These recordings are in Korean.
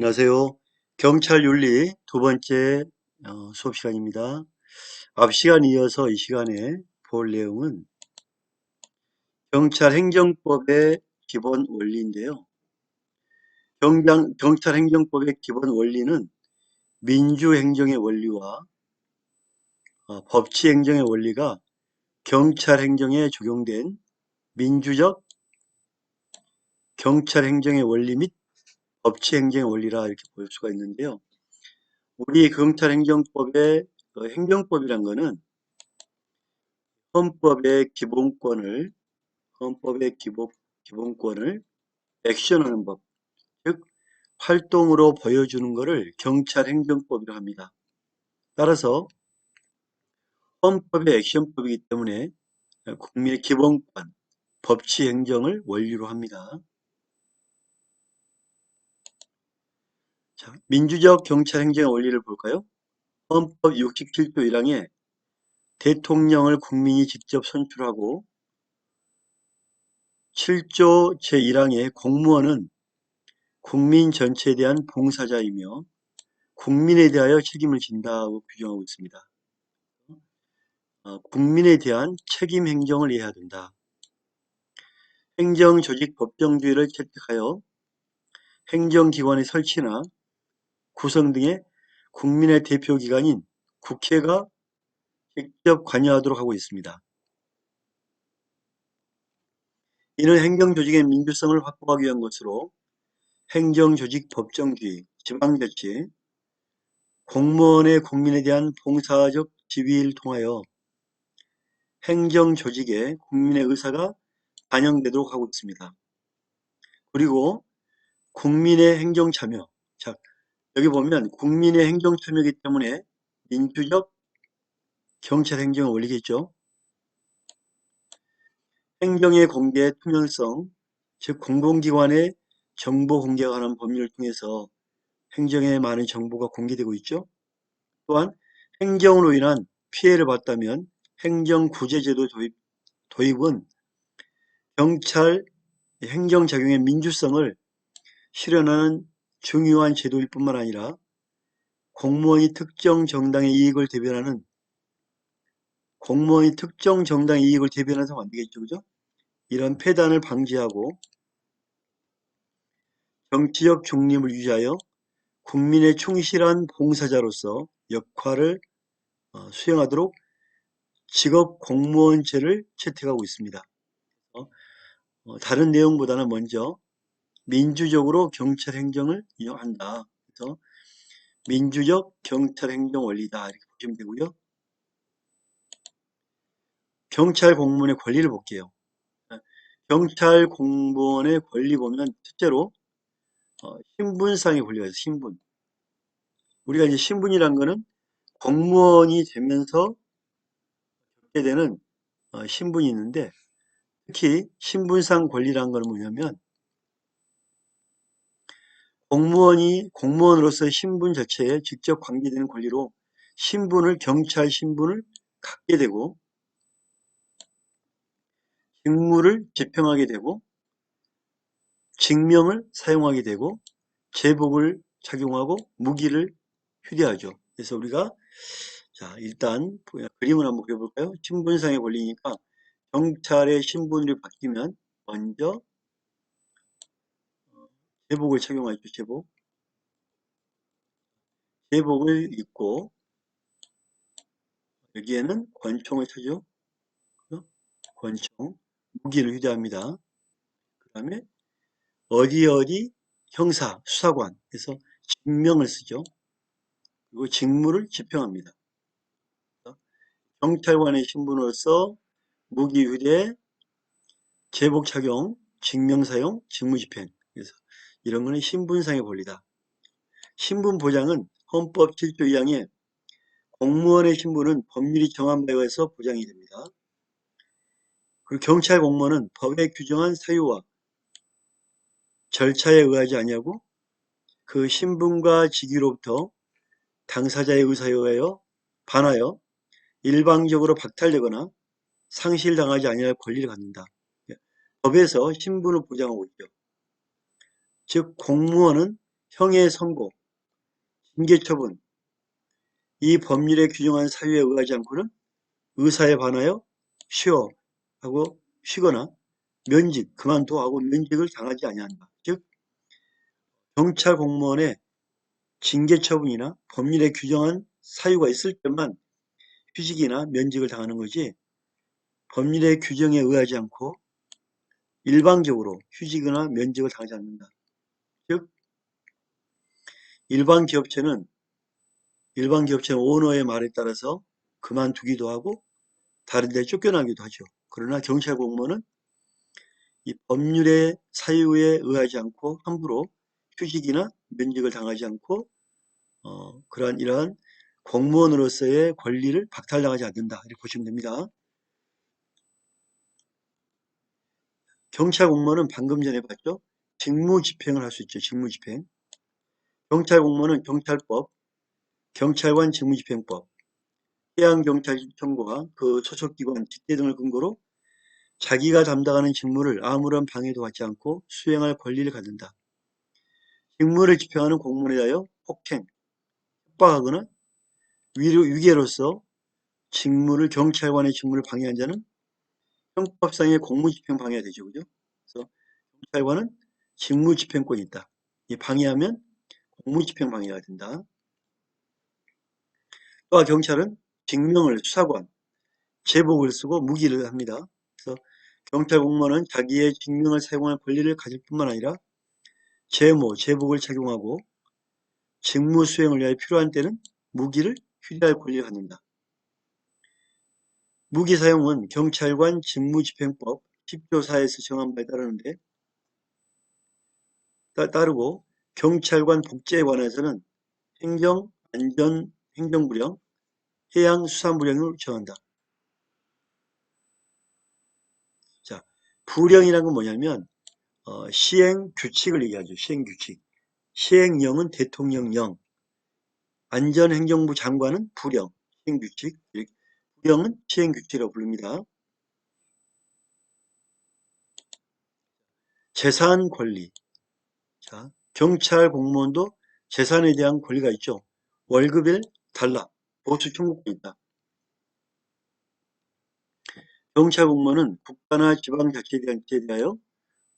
안녕하세요. 경찰 윤리 두 번째 수업 시간입니다. 앞 시간 이어서 이 시간에 볼 내용은 경찰 행정법의 기본 원리인데요. 경찰 행정법의 기본 원리는 민주행정의 원리와 법치행정의 원리가 경찰 행정에 적용된 민주적 경찰 행정의 원리 및 법치행정의 원리라 이렇게 볼 수가 있는데요. 우리 경찰행정법의 행정법이란 것은 헌법의 기본권을 액션하는 법, 즉 활동으로 보여주는 것을 경찰행정법이라고 합니다. 따라서 헌법의 액션법이기 때문에 국민의 기본권, 법치행정을 원리로 합니다. 자, 민주적 경찰행정의 원리를 볼까요? 헌법 67조 1항에 대통령을 국민이 직접 선출하고 7조 제1항에 공무원은 국민 전체에 대한 봉사자이며 국민에 대하여 책임을 진다고 규정하고 있습니다. 국민에 대한 책임 행정을 이해해야 된다. 행정조직 법정주의를 채택하여 행정기관의 설치나 구성 등에 국민의 대표기관인 국회가 직접 관여하도록 하고 있습니다. 이는 행정조직의 민주성을 확보하기 위한 것으로 행정조직 법정주의, 지방자치, 공무원의 국민에 대한 봉사적 지위를 통하여 행정조직에 국민의 의사가 반영되도록 하고 있습니다. 그리고 국민의 행정참여. 자, 여기 보면 국민의 행정참여이기 때문에 민주적 경찰행정의 원리겠죠. 행정의 공개 투명성, 즉 공공기관의 정보 공개가 관한 법률을 통해서 행정에 많은 정보가 공개되고 있죠. 또한 행정으로 인한 피해를 봤다면 행정구제제도 도입은 경찰 행정작용의 민주성을 실현하는 중요한 제도일 뿐만 아니라 공무원이 특정 정당의 이익을 대변하는 상황 안 되겠죠, 그죠? 이런 폐단을 방지하고 정치적 중립을 유지하여 국민의 충실한 봉사자로서 역할을 수행하도록 직업 공무원제를 채택하고 있습니다. 다른 내용보다는 먼저 민주적으로 경찰 행정을 이용한다. 그래서 민주적 경찰 행정 원리다 이렇게 보시면 되고요. 경찰 공무원의 권리를 볼게요. 경찰 공무원의 권리 보면 첫째로 신분상의 권리가 있어요. 신분. 우리가 이제 신분이란 거는 공무원이 되면서 갖게 되는 신분이 있는데 특히 신분상 권리란 건 뭐냐면 공무원으로서의 신분 자체에 직접 관계되는 권리로 경찰 신분을 갖게 되고 직무를 집행하게 되고 직명을 사용하게 되고 제복을 착용하고 무기를 휴대하죠. 그래서 우리가 자 일단 그림을 한번 그려볼까요? 신분상의 권리니까 경찰의 신분이 바뀌면 먼저 제복을 착용하죠. 제복을 입고 여기에는 권총을 차죠. 권총, 무기를 휴대합니다. 그 다음에 어디 형사, 수사관 에서 직명을 쓰죠. 그리고 직무를 집행합니다. 경찰관의 신분으로서 무기 휴대, 제복 착용, 직명 사용, 직무 집행. 그래서 이런 거는 신분상의 권리다. 신분 보장은 헌법 7조 2항에 공무원의 신분은 법률이 정한 바에 의해서 보장이 됩니다. 그리고 경찰 공무원은 법에 규정한 사유와 절차에 의하지 아니하고 그 신분과 직위로부터 당사자의 의사에 의하여 반하여 일방적으로 박탈되거나 상실당하지 아니할 권리를 갖는다. 법에서 신분을 보장하고 있죠. 즉 공무원은 형의 선고, 징계 처분, 이 법률에 규정한 사유에 의하지 않고는 의사에 반하여 쉬어 하고 쉬거나 면직, 그만둬 하고 면직을 당하지 아니한다. 즉 경찰 공무원의 징계 처분이나 법률에 규정한 사유가 있을 때만 휴직이나 면직을 당하는 거지, 법률의 규정에 의하지 않고 일방적으로 휴직이나 면직을 당하지 않는다. 즉 일반 기업체는 오너의 말에 따라서 그만두기도 하고 다른 데 쫓겨나기도 하죠. 그러나 경찰 공무원은 이 법률의 사유에 의하지 않고 함부로 휴직이나 면직을 당하지 않고 이러한 공무원으로서의 권리를 박탈당하지 않는다. 이렇게 보시면 됩니다. 경찰 공무원은 방금 전에 봤죠? 직무집행을 할 수 있죠. 직무집행. 경찰 공무원은 경찰법, 경찰관 직무집행법, 해양경찰청과 그 소속기관, 직계 등을 근거로 자기가 담당하는 직무를 아무런 방해도 받지 않고 수행할 권리를 갖는다. 직무를 집행하는 공무원에 대하여 폭행, 협박하거나 위계로서 경찰관의 직무를 방해한 자는 형법상의 공무집행 방해가 되죠. 그죠? 그래서 경찰관은 직무집행권이 있다. 이 방해하면 공무집행 방해가 된다. 또한 경찰은 직명을 수사관, 제복을 쓰고 무기를 합니다. 그래서 경찰 공무원은 자기의 직명을 사용할 권리를 가질 뿐만 아니라 제복을 착용하고 직무 수행을 위하여 필요한 때는 무기를 휴대할 권리를 갖는다. 무기 사용은 경찰관 직무집행법 10조 4에서 정한 바에 따르고 경찰관 복제에 관해서는 행정, 안전, 행정부령, 해양수산부령을 정한다. 자, 부령이라는 건 뭐냐면 시행 규칙을 얘기하죠. 시행 규칙. 시행령은 대통령령, 안전행정부 장관은 부령, 시행 규칙. 부령은 시행 규칙이라고 부릅니다. 재산 권리. 자, 경찰 공무원도 재산에 대한 권리가 있죠. 월급을 달라. 보수 청구권이 있다. 경찰 공무원은 국가나 지방자치단체에 대하여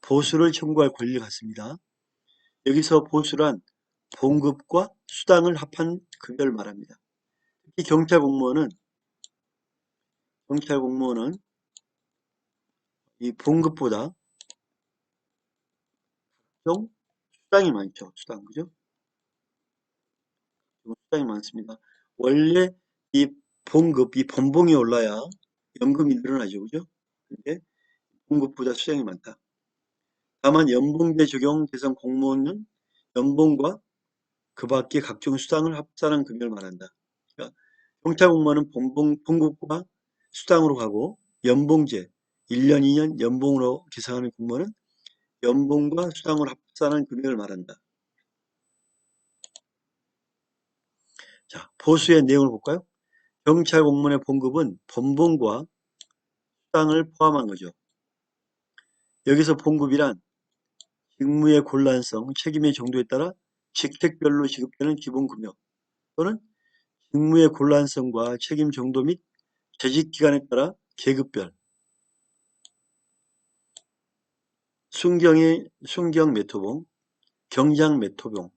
보수를 청구할 권리를 갖습니다. 여기서 보수란 봉급과 수당을 합한 급여를 말합니다. 특히 경찰 공무원은 이 봉급보다 좀 수당이 많죠. 수당, 그죠? 수당이 많습니다. 원래 이 이 번봉이 올라야 연금이 늘어나죠. 그죠? 근데 봉급보다 수당이 많다. 다만 연봉제 적용 대상 공무원은 연봉과 그 밖에 각종 수당을 합산한 금액을 말한다. 그러니까 경찰 공무원은 봉급과 수당으로 가고 연봉제 1년, 2년 연봉으로 계산하는 공무원은 연봉과 수당으로 합산한 금액을 말한다. 자, 보수의 내용을 볼까요? 경찰 공무원의 봉급은 번봉과 수당을 포함한 거죠. 여기서 봉급이란 직무의 곤란성, 책임의 정도에 따라 직책별로 지급되는 기본급여 또는 직무의 곤란성과 책임 정도 및 재직 기간에 따라 계급별, 순경 메토봉, 경장 메토봉,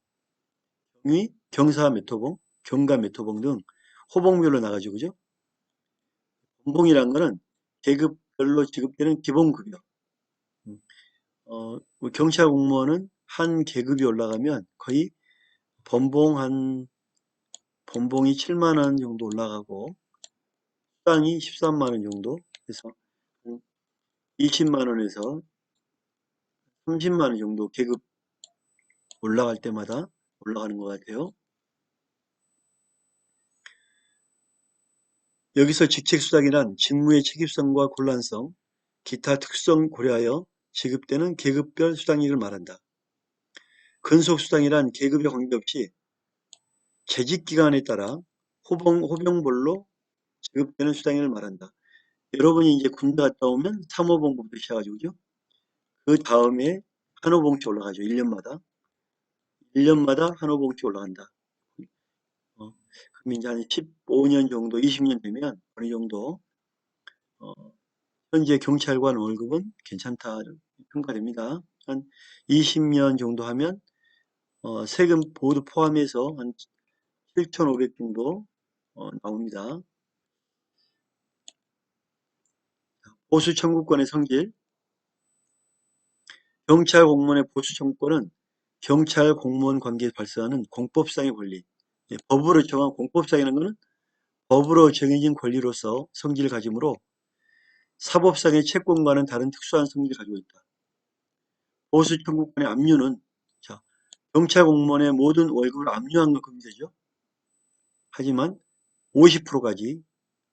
경사 메토봉, 경가 메토봉 등 호봉별로 나가죠. 그죠? 번봉이란 거는 계급별로 지급되는 기본급여. 경찰 공무원은 한 계급이 올라가면 거의 번봉이 7만 원 정도 올라가고 수당이 13만 원 정도 해서 20만 원에서 30만 원 정도 계급 올라갈 때마다 올라가는 것 같아요. 여기서 직책수당이란 직무의 책임성과 곤란성, 기타 특성 고려하여 지급되는 계급별 수당액을 말한다. 근속수당이란 계급에 관계없이 재직기간에 따라 호병별로 지급되는 수당액을 말한다. 여러분이 이제 군대 갔다 오면 3호봉부터 시작하죠. 그죠? 그 다음에 한호봉치 올라가죠. 1년마다. 1년마다 한 호봉씩 올라간다. 그럼 이제 한 15년 정도, 20년 되면 어느 정도 어, 현재 경찰관 월급은 괜찮다 평가됩니다. 한 20년 정도 하면 세금 모두 포함해서 한 7,500 정도 나옵니다. 보수 청구권의 성질. 경찰 공무원의 보수 청구권은 경찰 공무원 관계에 발생하는 공법상의 권리. 법으로 정한 공법상이라는 것은 법으로 정해진 권리로서 성질을 가지므로 사법상의 채권과는 다른 특수한 성질을 가지고 있다. 보수 청구권의 압류는 자, 경찰 공무원의 모든 월급을 압류한 건 금지되죠. 하지만 50%까지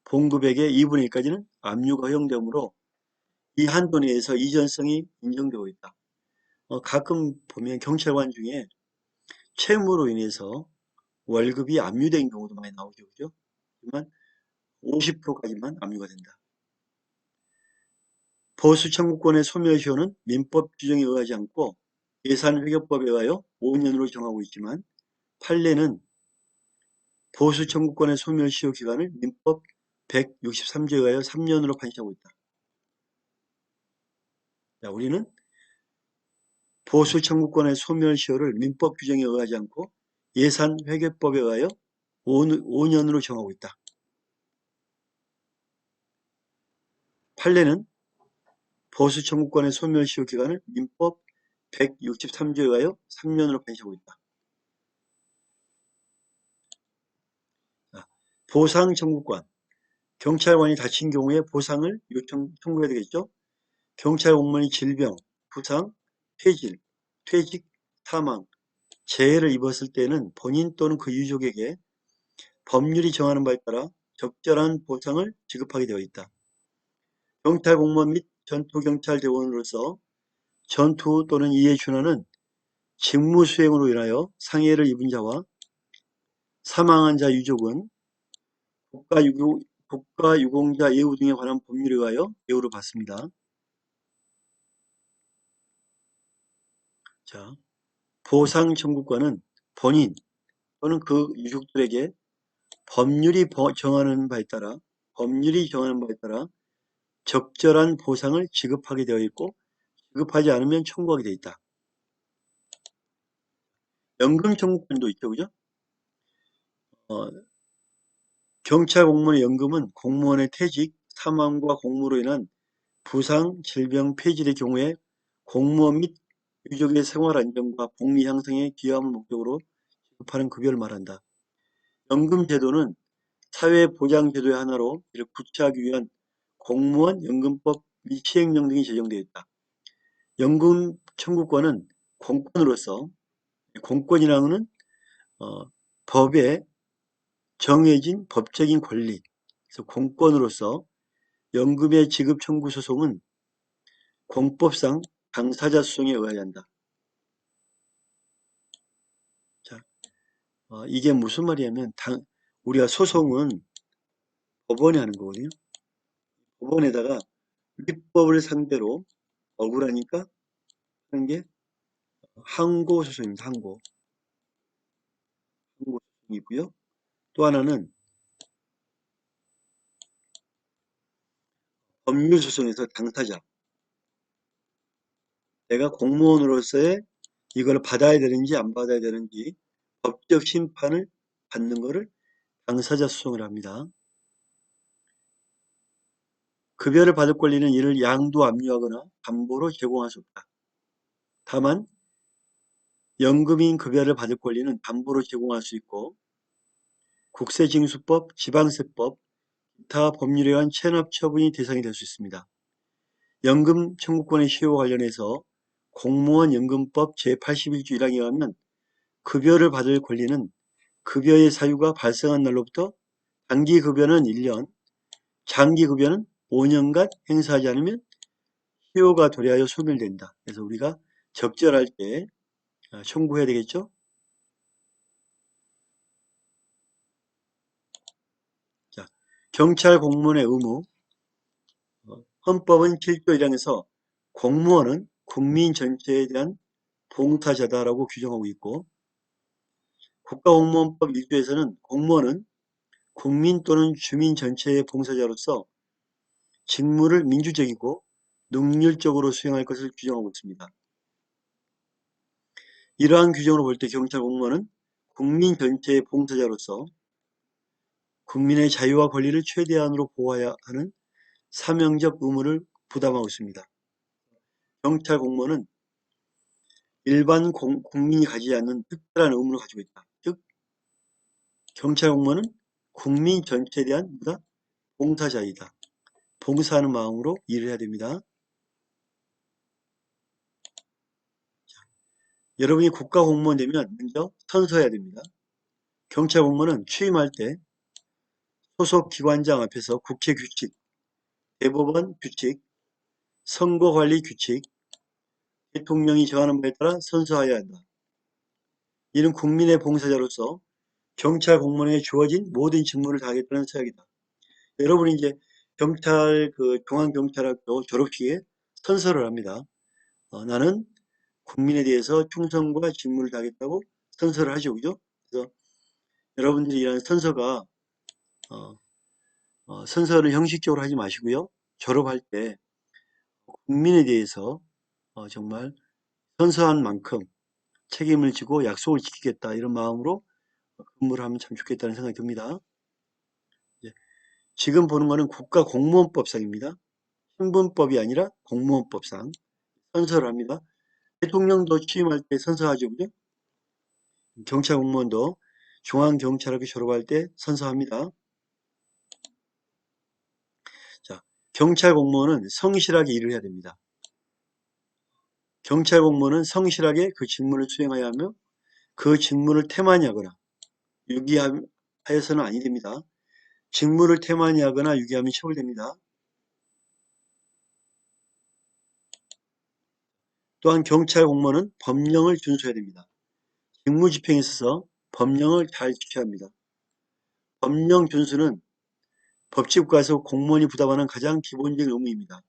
봉급액의 2분의 1까지는 압류가 허용되므로 이 한도 내에서 이전성이 인정되고 있다. 가끔 보면 경찰관 중에 채무로 인해서 월급이 압류된 경우도 많이 나오죠. 그죠? 하지만 50%까지만 압류가 된다. 보수 청구권의 소멸시효는 민법 규정에 의하지 않고 예산회계법에 의하여 5년으로 정하고 있지만 판례는 보수 청구권의 소멸시효 기간을 민법 163조에 의하여 3년으로 판시하고 있다. 자, 우리는 보수 청구권의 소멸시효를 민법 규정에 의하지 않고 예산회계법에 의하여 5년으로 정하고 있다. 판례는 보수 청구권의 소멸시효 기간을 민법 163조에 의하여 3년으로 판시하고 있다. 보상 청구권. 경찰관이 다친 경우에 보상을 청구해야 되겠죠. 경찰 공무원이 질병, 부상, 퇴직, 사망, 재해를 입었을 때는 본인 또는 그 유족에게 법률이 정하는 바에 따라 적절한 보상을 지급하게 되어 있다. 경찰 공무원 및 전투경찰대원으로서 전투 또는 이에 준하는 직무 수행으로 인하여 상해를 입은 자와 사망한 자 유족은 국가유공자 예우 등에 관한 법률에 의하여 예우를 받습니다. 자, 보상 청구권은 본인 또는 그 유족들에게 정하는 바에 따라 적절한 보상을 지급하게 되어 있고 지급하지 않으면 청구하게 되어 있다. 연금 청구권도 있죠, 그죠? 경찰 공무원의 연금은 공무원의 퇴직, 사망과 공무로 인한 부상, 질병, 폐질의 경우에 공무원 및 유족의 생활 안정과 복리 향상에 기여함을 목적으로 지급하는 급여를 말한다. 연금 제도는 사회보장제도의 하나로 이를 구체하기 위한 공무원 연금법 및 시행령 등이 제정되어 있다. 연금 청구권은 공권으로서 공권이라는 법에 정해진 법적인 권리, 그래서 공권으로서 연금의 지급 청구 소송은 공법상 당사자 소송에 의하야 한다. 자, 이게 무슨 말이냐면 우리가 소송은 법원에 하는 거거든요. 법원에다가 윗법을 상대로 억울하니까 하는 게 항고소송입니다. 항고소송이고요. 또 하나는 법률소송에서 당사자, 내가 공무원으로서의 이걸 받아야 되는지 안 받아야 되는지 법적 심판을 받는 것을 당사자 소송을 합니다. 급여를 받을 권리는 이를 양도 압류하거나 담보로 제공할 수 없다. 다만 연금인 급여를 받을 권리는 담보로 제공할 수 있고 국세징수법, 지방세법, 기타 법률에 의한 체납 처분이 대상이 될 수 있습니다. 연금 청구권의 시효와 관련해서 공무원 연금법 제81조 1항에 의하면 급여를 받을 권리는 급여의 사유가 발생한 날로부터 단기급여는 1년, 장기급여는 5년간 행사하지 않으면 시효가 도래하여 소멸된다. 그래서 우리가 적절할 때 청구해야 되겠죠. 자, 경찰 공무원의 의무. 헌법은 7조 1항에서 공무원은 국민 전체에 대한 봉사자다라고 규정하고 있고 국가공무원법 1조에서는 공무원은 국민 또는 주민 전체의 봉사자로서 직무를 민주적이고 능률적으로 수행할 것을 규정하고 있습니다. 이러한 규정으로 볼 때 경찰 공무원은 국민 전체의 봉사자로서 국민의 자유와 권리를 최대한으로 보호해야 하는 사명적 의무를 부담하고 있습니다. 경찰 공무원은 일반 국민이 가지지 않는 특별한 의무를 가지고 있다. 즉 경찰 공무원은 국민 전체에 대한 봉사자이다. 봉사하는 마음으로 일을 해야 됩니다. 여러분이 국가공무원 되면 먼저 선서해야 됩니다. 경찰 공무원은 취임할 때 소속 기관장 앞에서 국회 규칙, 대법원 규칙, 선거관리 규칙, 대통령이 정하는 바에 따라 선서하여야 한다. 이는 국민의 봉사자로서 경찰 공무원에게 주어진 모든 직무를 다하겠다는 서약이다. 여러분이 이제 경찰 중앙경찰학교 졸업식에 선서를 합니다. 나는 국민에 대해서 충성과 직무를 다하겠다고 선서를 하죠, 그죠? 그래서 여러분들이 이런 선서가 선서를 형식적으로 하지 마시고요. 졸업할 때 국민에 대해서 정말 선서한 만큼 책임을 지고 약속을 지키겠다 이런 마음으로 근무를 하면 참 좋겠다는 생각이 듭니다. 지금 보는 거는 국가공무원법상입니다. 신분법이 아니라 공무원법상 선서를 합니다. 대통령도 취임할 때 선서하죠, 그죠? 경찰 공무원도 중앙경찰학교 졸업할 때 선서합니다. 자, 경찰 공무원은 성실하게 일을 해야 됩니다. 경찰 공무원은 성실하게 그 직무를 수행해야 하며 그 직무를 태만히 하거나 유기하여서는 아니 됩니다. 직무를 태만히 하거나 유기하면 처벌됩니다. 또한 경찰 공무원은 법령을 준수해야 됩니다. 직무 집행에 있어서 법령을 잘 지켜야 합니다. 법령 준수는 법치국가에서 공무원이 부담하는 가장 기본적인 의무입니다.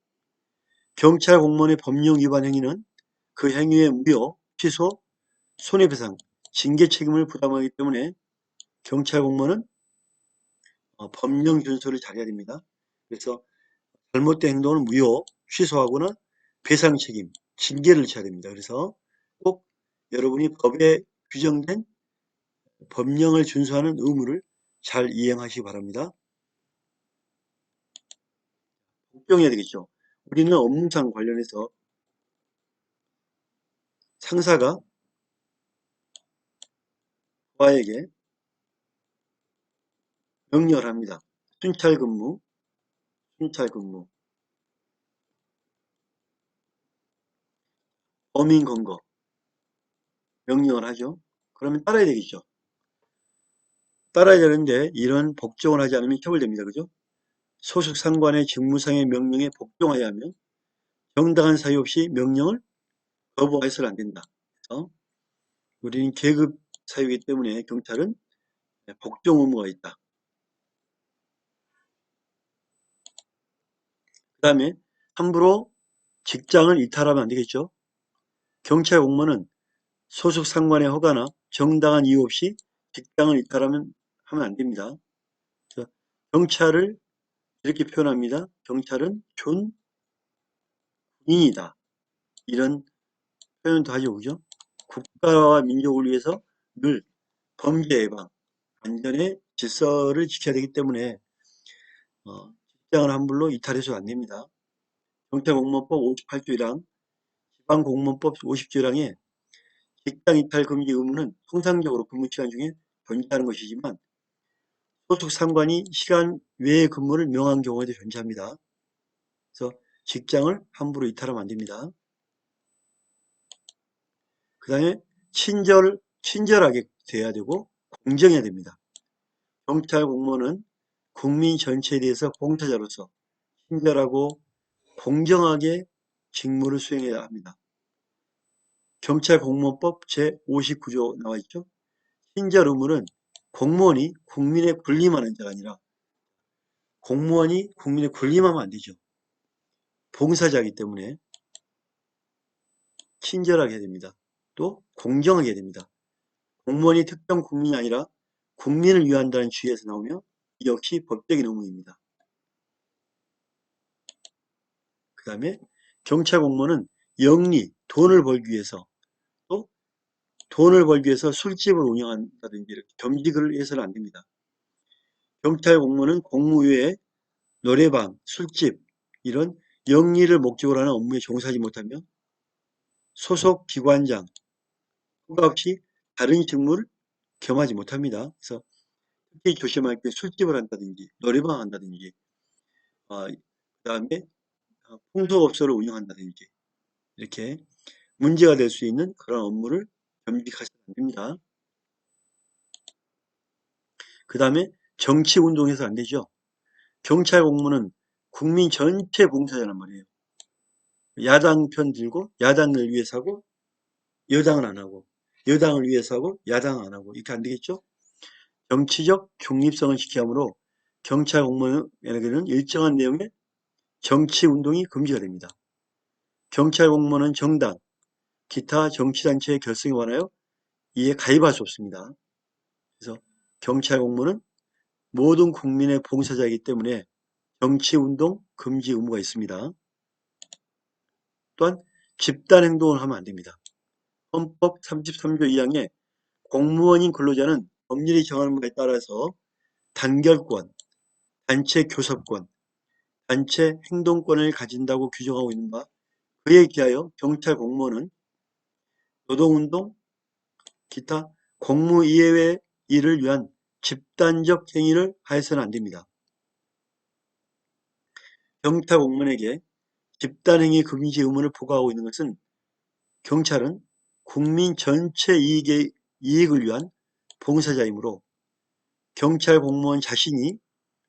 경찰 공무원의 법령 위반 행위는 그 행위의 무효, 취소, 손해배상, 징계 책임을 부담하기 때문에 경찰 공무원은 법령 준수를 잘해야 됩니다. 그래서 잘못된 행동은 무효, 취소하거나 배상 책임, 징계를 져야 됩니다. 그래서 꼭 여러분이 법에 규정된 법령을 준수하는 의무를 잘 이행하시기 바랍니다. 복종해야 되겠죠. 우리는 업무상 관련해서 상사가 과에게 명령을 합니다. 순찰 근무, 범인 검거 명령을 하죠. 그러면 따라야 되겠죠. 따라야 되는데 이런 복종을 하지 않으면 처벌됩니다. 그죠? 소속 상관의 직무상의 명령에 복종하여야 하며 정당한 사유 없이 명령을 거부해서는 안 된다. 그래서 우리는 계급 사유이기 때문에 경찰은 복종 의무가 있다. 그 다음에 함부로 직장을 이탈하면 안 되겠죠. 경찰 공무원은 소속 상관의 허가나 정당한 이유 없이 직장을 이탈하면 안 됩니다. 그래서 경찰을 이렇게 표현합니다. 경찰은 군인이다. 이런 표현도 하죠. 그죠? 국가와 민족을 위해서 늘 범죄 예방, 안전의 질서를 지켜야 되기 때문에 직장을 함부로 이탈해서는 안 됩니다. 경찰공무원법 58조 1항, 지방공무원법 50조 1항에 직장 이탈 금지 의무는 통상적으로 근무 시간 중에 존재하는 것이지만 소속 상관이 시간 외의 근무를 명한 경우에도 존재합니다. 그래서 직장을 함부로 이탈하면 안 됩니다. 그 다음에 친절하게 돼야 되고 공정해야 됩니다. 경찰 공무원은 국민 전체에 대해서 봉사자로서 친절하고 공정하게 직무를 수행해야 합니다. 경찰 공무원법 제59조 나와 있죠. 친절 의무는 공무원이 국민의 군림하는 자가 아니라 공무원이 국민의 군림하면 안 되죠. 봉사자이기 때문에 친절하게 해야 됩니다. 또 공정하게 해야 됩니다. 공무원이 특정 국민이 아니라 국민을 위한다는 주의에서 나오며 이 역시 법적인 의무입니다. 그 다음에 경찰 공무원은 영리, 돈을 벌기 위해서 또 돈을 벌기 위해서 술집을 운영한다든지 이렇게 겸직을 해서는 안 됩니다. 경찰 공무원은 공무 외에 노래방, 술집 이런 영리를 목적으로 하는 업무에 종사하지 못하며 소속 기관장 허가 없이 다른 직무를 겸하지 못합니다. 그래서 특히 조심할 게 술집을 한다든지 노래방 한다든지 그다음에 풍속업소를 운영한다든지 이렇게 문제가 될 수 있는 그런 업무를 겸직하시면 안 됩니다. 그 다음에 정치운동해서 안 되죠. 경찰 공무원은 국민 전체 봉사자란 말이에요. 야당 편 들고 야당을 위해서 하고 여당은 안 하고 여당을 위해서 하고 야당은 안 하고 이렇게 안 되겠죠. 정치적 중립성을 지켜야 하므로 경찰 공무원에게는 일정한 내용의 정치운동이 금지가 됩니다. 경찰 공무원은 정당, 기타 정치단체의 결성에 관하여 이에 가입할 수 없습니다. 그래서 경찰 공무원은 모든 국민의 봉사자이기 때문에 정치운동 금지 의무가 있습니다. 또한 집단행동을 하면 안 됩니다. 헌법 33조 2항에 공무원인 근로자는 법률이 정하는 바에 따라서 단결권, 단체 교섭권, 단체 행동권을 가진다고 규정하고 있는 바 그에 기하여 경찰 공무원은 노동운동, 기타 공무 이외의 일을 위한 집단적 행위를 하여서는 안 됩니다. 경찰 공무원에게 집단행위 금지 의무를 부과하고 있는 것은 경찰은 국민 전체 이익을 위한 봉사자이므로 경찰 공무원 자신이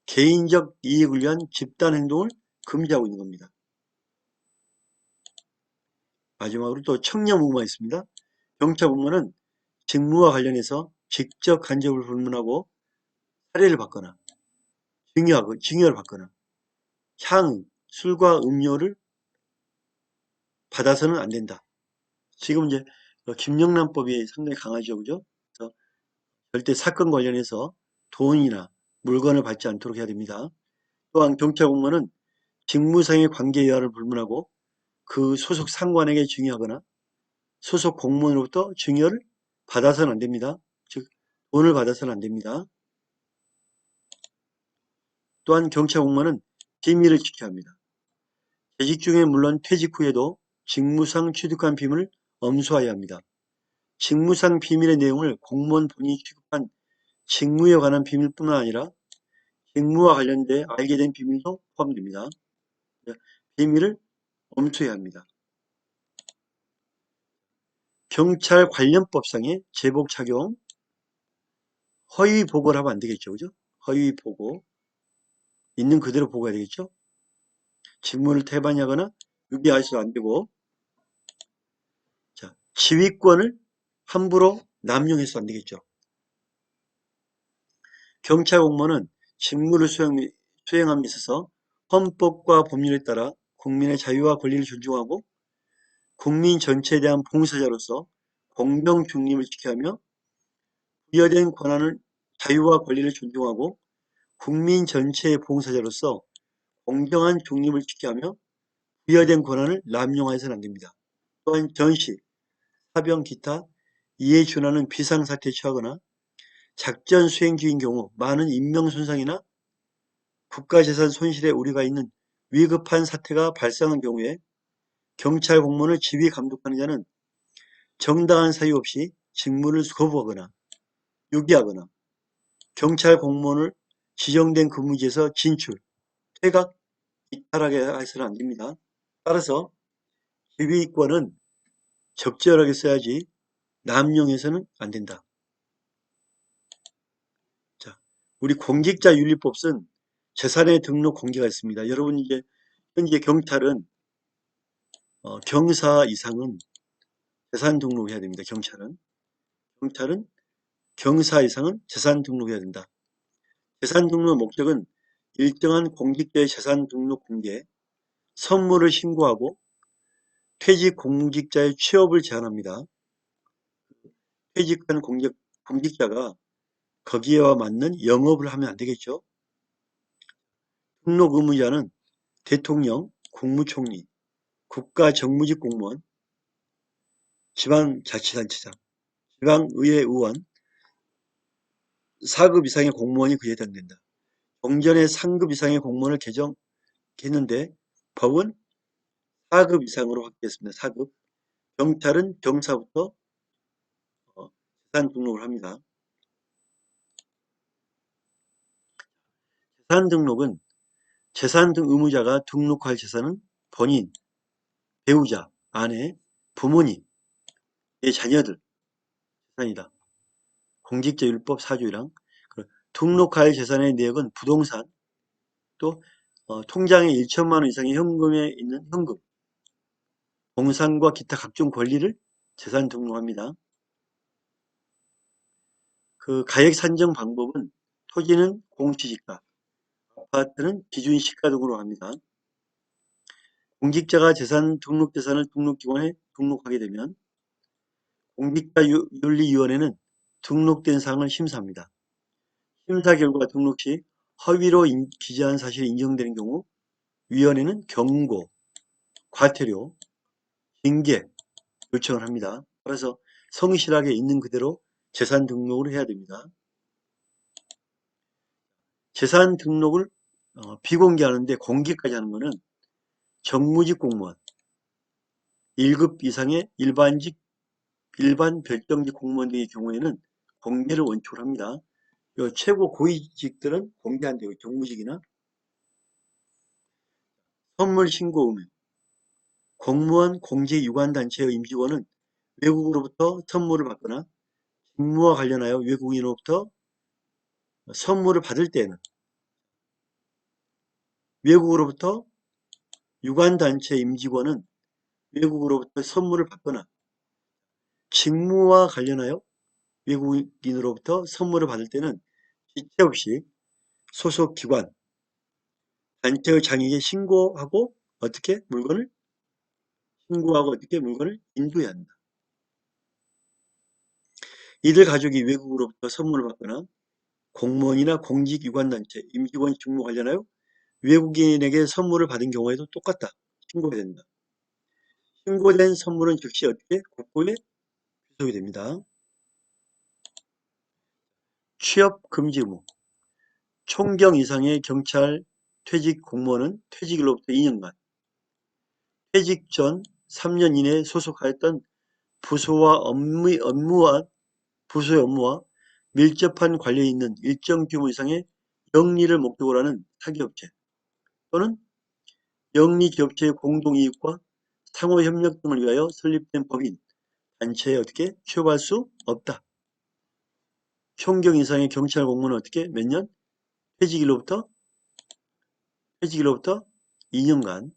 개인적 이익을 위한 집단행동을 금지하고 있는 겁니다. 마지막으로 또 청렴 의무가 있습니다. 경찰 공무원은 직무와 관련해서 직접 간접을 불문하고 사례를 받거나 증여를 받거나 향, 술과 음료를 받아서는 안 된다. 지금 이제 김영란법이 상당히 강하죠, 그죠? 그래서 절대 사건 관련해서 돈이나 물건을 받지 않도록 해야 됩니다. 또한 경찰 공무원은 직무상의 관계 여하를 불문하고 그 소속 상관에게 증여하거나 소속 공무원으로부터 증여를 받아서는 안 됩니다. 즉 돈을 받아서는 안 됩니다. 또한 경찰 공무원은 비밀을 지켜야 합니다. 재직 중에 물론 퇴직 후에도 직무상 취득한 비밀을 엄수하여야 합니다. 직무상 비밀의 내용을 공무원 본인이 취급한 직무에 관한 비밀뿐만 아니라 직무와 관련돼 알게 된 비밀도 포함됩니다. 비밀을 엄수해야 합니다. 경찰 관련법상의 제복 착용, 허위 보고를 하면 안 되겠죠, 그죠? 허위 보고, 있는 그대로 보고해야 되겠죠? 직무를 태반하거나 유기하셔도 안 되고, 자, 지휘권을 함부로 남용해서 안 되겠죠. 경찰 공무원은 직무를 수행함에 있어서 헌법과 법률에 따라 국민의 자유와 권리를 존중하고 국민 전체에 대한 봉사자로서 공정 중립을 지켜야 하며 부여된 권한을 자유와 권리를 존중하고 국민 전체의 봉사자로서 공정한 중립을 지켜야 하며 부여된 권한을 남용해서는 안 됩니다. 또한 전시, 사병, 기타 이에 준하는 비상사태에 처하거나 작전 수행 중인 경우 많은 인명손상이나 국가재산 손실에 우려가 있는 위급한 사태가 발생한 경우에 경찰 공무원을 지휘 감독하는 자는 정당한 사유 없이 직무를 거부하거나 유기하거나 경찰 공무원을 지정된 근무지에서 진출, 퇴각, 이탈하게 해서는 안 됩니다. 따라서 지휘권은 적절하게 써야지 남용해서는 안 된다. 자, 우리 공직자윤리법은 재산의 등록 공개가 있습니다. 여러분 이제 현재 경찰은 경사 이상은 재산 등록해야 됩니다. 경찰은 경사 이상은 재산 등록해야 된다. 재산 등록 목적은 일정한 공직자의 재산 등록 공개, 선물을 신고하고 퇴직 공직자의 취업을 제한합니다. 퇴직한 공직자가 거기에와 맞는 영업을 하면 안 되겠죠. 등록 의무자는 대통령, 국무총리, 국가정무직 공무원, 지방자치단체장, 지방의회 의원, 4급 이상의 공무원이 그에 해당된다. 종전에 3급 이상의 공무원을 개정했는데 법은 4급 이상으로 확대했습니다. 4급. 경찰은 경사부터 재산 등록을 합니다. 재산 등록은 재산 등 의무자가 등록할 재산은 본인, 배우자, 아내, 부모님, 내 자녀들 재산이다. 공직자율법 4조이랑 등록할 재산의 내역은 부동산, 또 통장에 1천만 원 이상의 현금에 있는 현금, 동산과 기타 각종 권리를 재산 등록합니다. 그 가액 산정 방법은 토지는 공시지가, 아파트는 기준시가 등으로 합니다. 공직자가 등록재산을 등록기관에 등록하게 되면 공직자윤리위원회는 등록된 사항을 심사합니다. 심사 결과 등록 시 허위로 기재한 사실이 인정되는 경우 위원회는 경고, 과태료, 징계 요청을 합니다. 따라서 성실하게 있는 그대로 재산 등록을 해야 됩니다. 재산 등록을 비공개하는데 공개까지 하는 것은 정무직 공무원, 1급 이상의 일반 별정직 공무원 등의 경우에는 공개를 원칙으로 합니다. 최고 고위직들은 공개 안 되고 정무직이나 선물 신고 의무, 공무원, 공직, 유관단체의 임직원은 외국으로부터 선물을 받거나 직무와 관련하여 외국인으로부터 선물을 받을 때에는 외국으로부터 유관단체 임직원은 외국으로부터 선물을 받거나 직무와 관련하여 외국인으로부터 선물을 받을 때는 지체 없이 소속 기관, 단체의 장에게 신고하고 어떻게 물건을 인도해야 한다. 이들 가족이 외국으로부터 선물을 받거나 공무원이나 공직 유관단체, 임직원 직무 관련하여 외국인에게 선물을 받은 경우에도 똑같다. 신고해야 된다. 신고된 선물은 즉시 어떻게 국고에 귀속이 됩니다. 취업 금지 의무. 총경 이상의 경찰 퇴직 공무원은 퇴직일로부터 2년간, 퇴직 전 3년 이내에 소속하였던 부서의 업무와 밀접한 관련이 있는 일정 규모 이상의 영리를 목적으로 하는 사기업체 또는 영리기업체의 공동이익과 상호협력 등을 위하여 설립된 법인, 단체에 어떻게 취업할 수 없다. 총경 이상의 경찰 공무원은 어떻게 몇 년? 퇴직일로부터 2년간.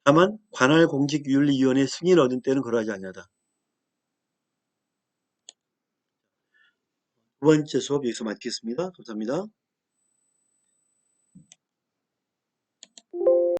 다만 관할 공직윤리위원회 승인을 얻은 때는 그러하지 아니하다. 두 번째 수업 여기서 마치겠습니다. 감사합니다.